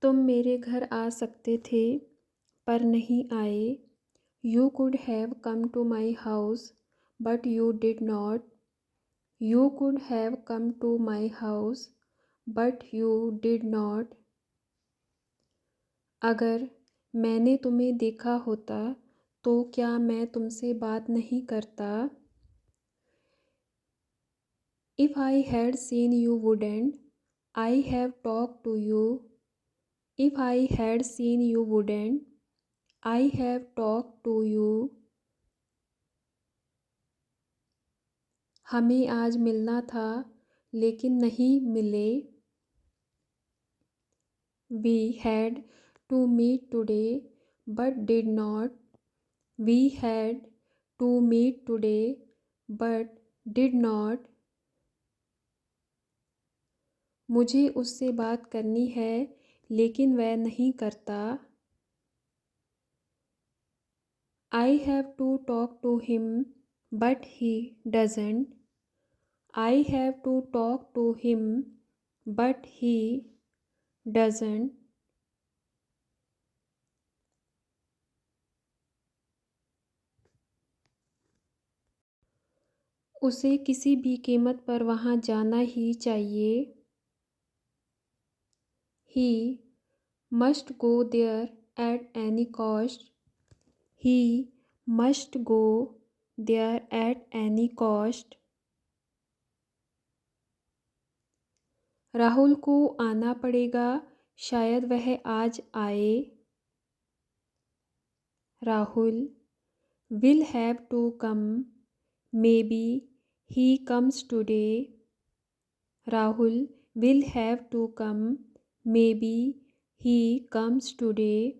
तुम मेरे घर आ सकते थे पर नहीं आए। You could have come to my house but you did not. You could have come to my house but you did not. अगर मैंने तुम्हें देखा होता तो क्या मैं तुमसे बात नहीं करता। If I had seen you wouldn't I have talk to you. If I had seen you wouldn't I have talk to you. हमें आज मिलना था लेकिन नहीं मिले। We had to meet today but did not. We had to meet today but did not. मुझे उससे बात करनी है लेकिन वह नहीं करता। I have to talk to him but he doesn't. I have to talk to him but he doesn't. उसे किसी भी कीमत पर वहाँ जाना ही चाहिए। He must go there at any cost. He must go there at any cost. Rahul को आना पड़ेगा, शायद वह आज आए। Rahul will have to come, maybe he comes today. Rahul will have to come, maybe he comes today.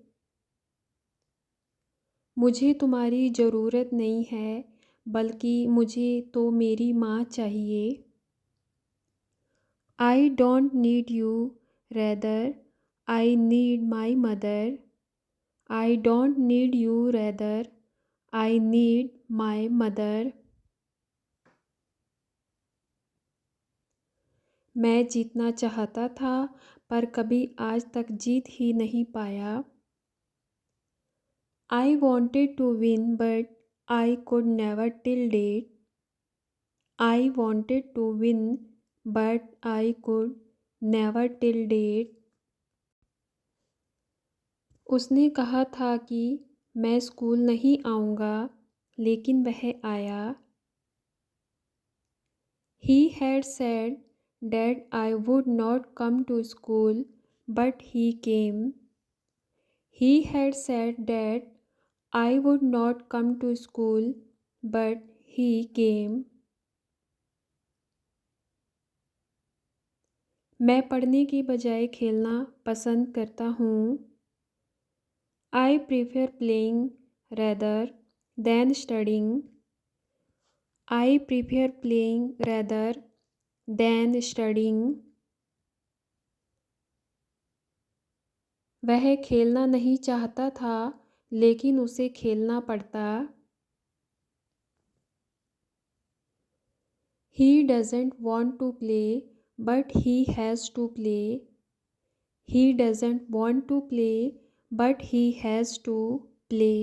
मुझे तुम्हारी ज़रूरत नहीं है बल्कि मुझे तो मेरी माँ चाहिए। I don't need you, rather I need my mother. I don't need you, rather I need my mother. मैं जीतना चाहता था पर कभी आज तक जीत ही नहीं पाया। I wanted to win but I could never till date. I wanted to win but I could never till date. उसने कहा था कि मैं स्कूल नहीं आऊँगा लेकिन वह आया। He had said that I would not come to school, but he came. He had said that I would not come to school, but he came. मैं पढ़ने की बजाय खेलना पसंद करता हूँ। I prefer playing rather than studying. I prefer playing rather than studying. वह खेलना नहीं चाहता था लेकिन उसे खेलना पड़ता। He doesn't want to play but he has to play. He doesn't want to play but he has to play.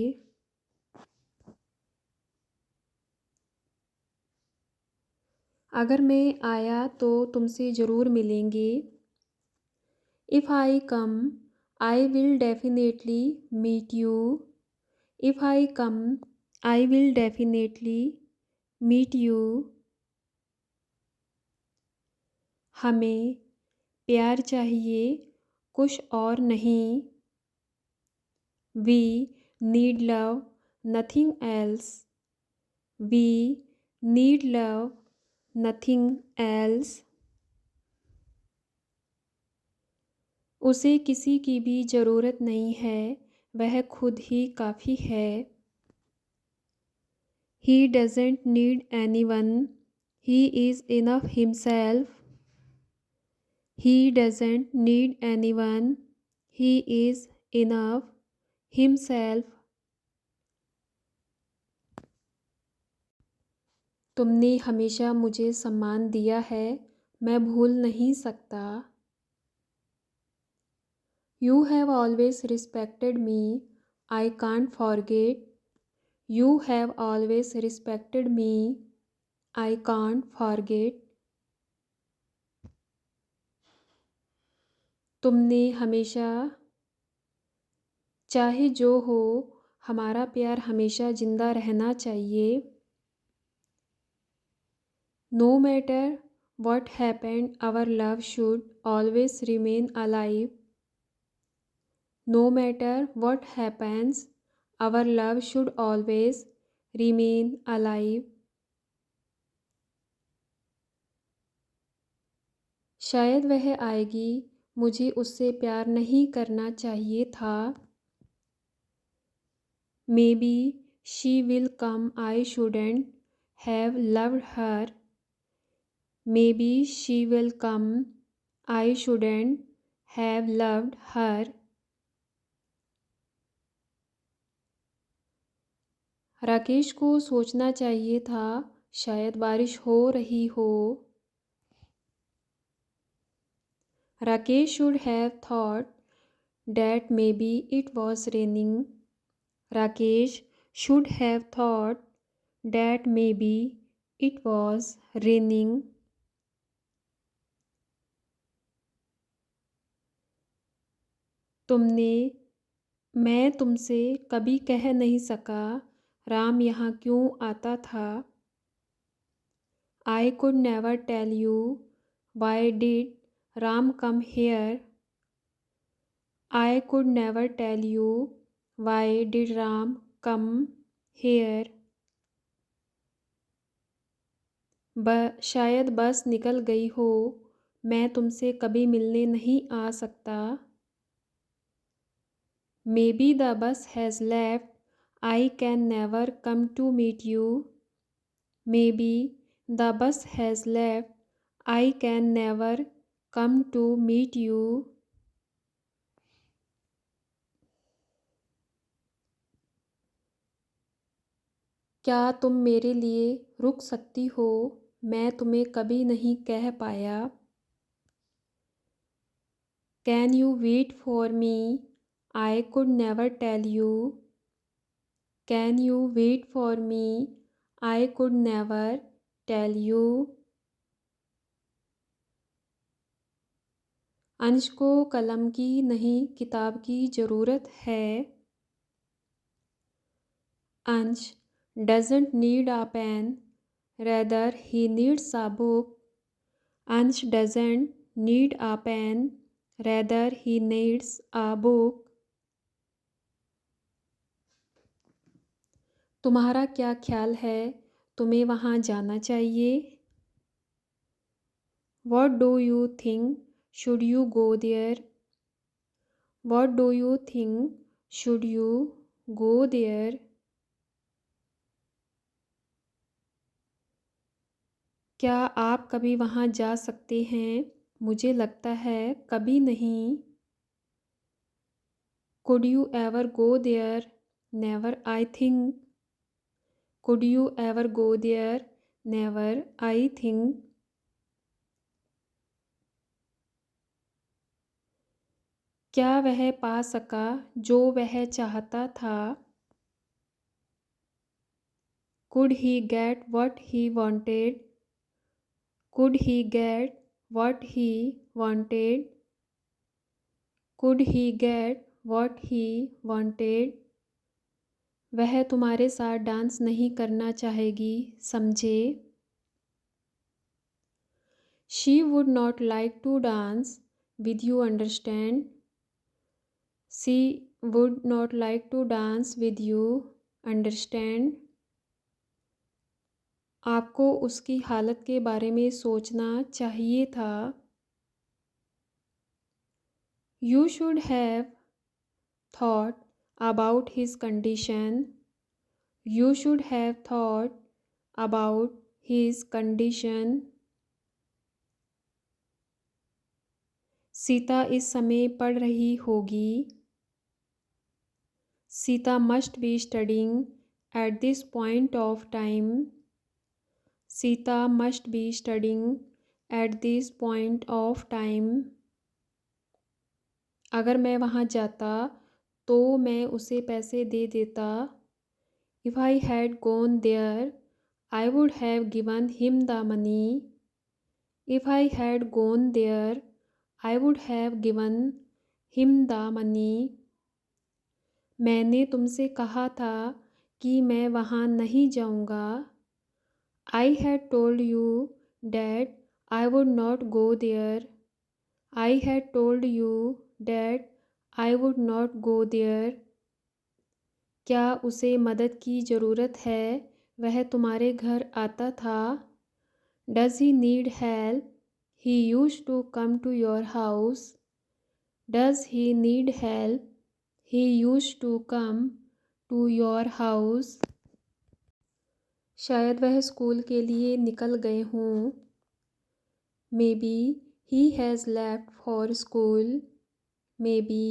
अगर मैं आया तो तुमसे ज़रूर मिलेंगे। If I come, I will definitely meet you. If I come, I will definitely meet you. हमें प्यार चाहिए, कुछ और नहीं। We need love, nothing else. We need love, nothing else. उसे किसी की भी ज़रूरत नहीं है, वह खुद ही काफ़ी है। He doesn't need anyone, he is enough himself. He doesn't need anyone, he is enough himself. तुमने हमेशा मुझे सम्मान दिया है, मैं भूल नहीं सकता। You have always respected me. I can't forget. You have always respected me. I can't forget. तुमने हमेशा, चाहे जो हो, हमारा प्यार हमेशा जिंदा रहना चाहिए. No matter what happened, our love should always remain alive. No matter what happens, our love should always remain alive. शायद वह आएगी, मुझे उससे प्यार नहीं करना चाहिए था. Maybe she will come, I shouldn't have loved her. Maybe she will come, I shouldn't have loved her. Rakesh को सोचना चाहिए था, शायद बारिश हो रही हो. Rakesh should have thought that maybe it was raining. Rakesh should have thought that maybe it was raining. तुमने, मैं तुमसे कभी कह नहीं सका, राम यहाँ क्यों आता था. I could never tell you why did Ram come here. I could never tell you why did Ram come here. शायद बस निकल गई हो, मैं तुमसे कभी मिलने नहीं आ सकता. Maybe the bus has left, I can never come to meet you. Maybe the bus has left, I can never come to meet you. क्या तुम मेरे लिए रुक सकती हो, मैं तुम्हें कभी नहीं कह पाया. Can you wait for me? I could never tell you. Can you wait for me? I could never tell you. अंश को कलम की नहीं किताब की ज़रूरत है. अंश doesn't need a pen, rather he needs a book. अंश doesn't need a pen, rather he needs a book. तुम्हारा क्या ख्याल है, तुम्हें वहाँ जाना चाहिए. What do you think, should you go there. What do you think, should you go there. क्या आप कभी वहाँ जा सकते हैं, मुझे लगता है कभी नहीं. Could you ever go there? Never, I think. Could you ever go there? Never, I think. क्या वह पा सका जो वह चाहता था. Could he get what he wanted? Could he get what he wanted? Could he get what he wanted? वह तुम्हारे साथ डांस नहीं करना चाहेगी, समझे. She would not like to dance with you, understand. She would not like to dance with you, understand. आपको उसकी हालत के बारे में सोचना चाहिए था. You should have thought about his condition. You should have thought about his condition. Sita इस समय पढ़ रही होगी. Sita must be studying at this point of time. Sita must be studying at this point of time. अगर मैं वहाँ जाता तो मैं उसे पैसे दे देता। If I had gone there, I would have given him the money. If I had gone there, I would have given him the money. मैंने तुमसे कहा था कि मैं वहाँ नहीं जाऊँगा। I had told you that I would not go there. I had told you that I would not go there. क्या उसे मदद की ज़रूरत है? वह तुम्हारे घर आता था। Does he need help? He used to come to your house. Does he need help? He used to come to your house. शायद वह स्कूल के लिए निकल गए हों। Maybe he has left for school. Maybe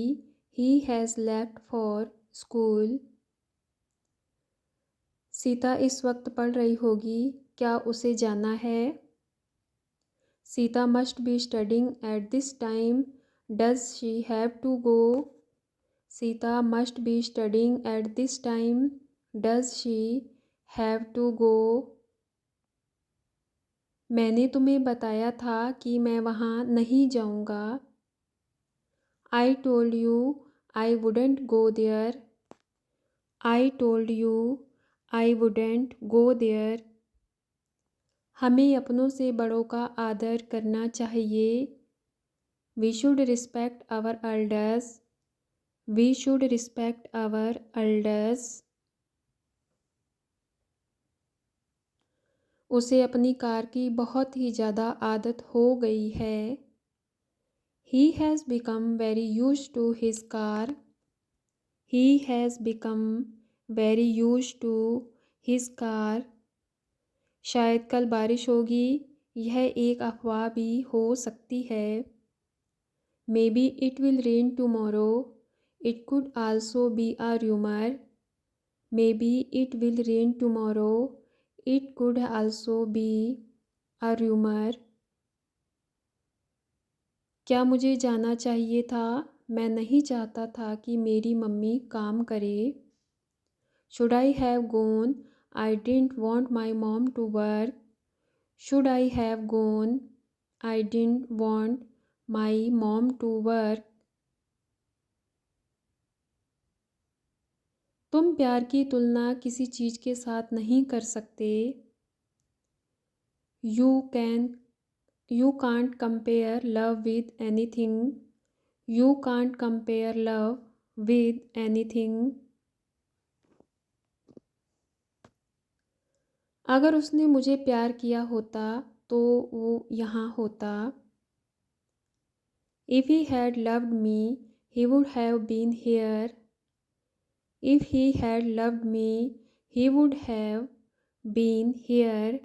he has left for school. Sita इस वक्त पढ़ रही होगी, क्या उसे जाना है? Sita must be studying at this time. Does she have to go? Sita must be studying at this time. Does she have to go? मैंने तुम्हें बताया था कि मैं वहाँ नहीं जाऊँगा। I told you I wouldn't go there. I told you I wouldn't go there. हमें अपनों से बड़ों का आदर करना चाहिए। We should respect our elders. We should respect our elders. उसे अपनी कार की बहुत ही ज़्यादा आदत हो गई है। He has become very used to his car. He has become very used to his car. शायद कल बारिश होगी, यह एक अफवाह भी हो सकती है। Maybe it will rain tomorrow. It could also be a rumor. Maybe it will rain tomorrow. It could also be a rumor. क्या मुझे जाना चाहिए था? मैं नहीं चाहता था कि मेरी मम्मी काम करे। Should I have gone? I didn't want my mom to work. Should I have gone? I didn't want my mom to work. तुम प्यार की तुलना किसी चीज़ के साथ नहीं कर सकते। You can't compare love with anything. You can't compare love with anything. अगर उसने मुझे प्यार किया होता तो वो यहाँ होता। If he had loved me, he would have been here. If he had loved me, he would have been here.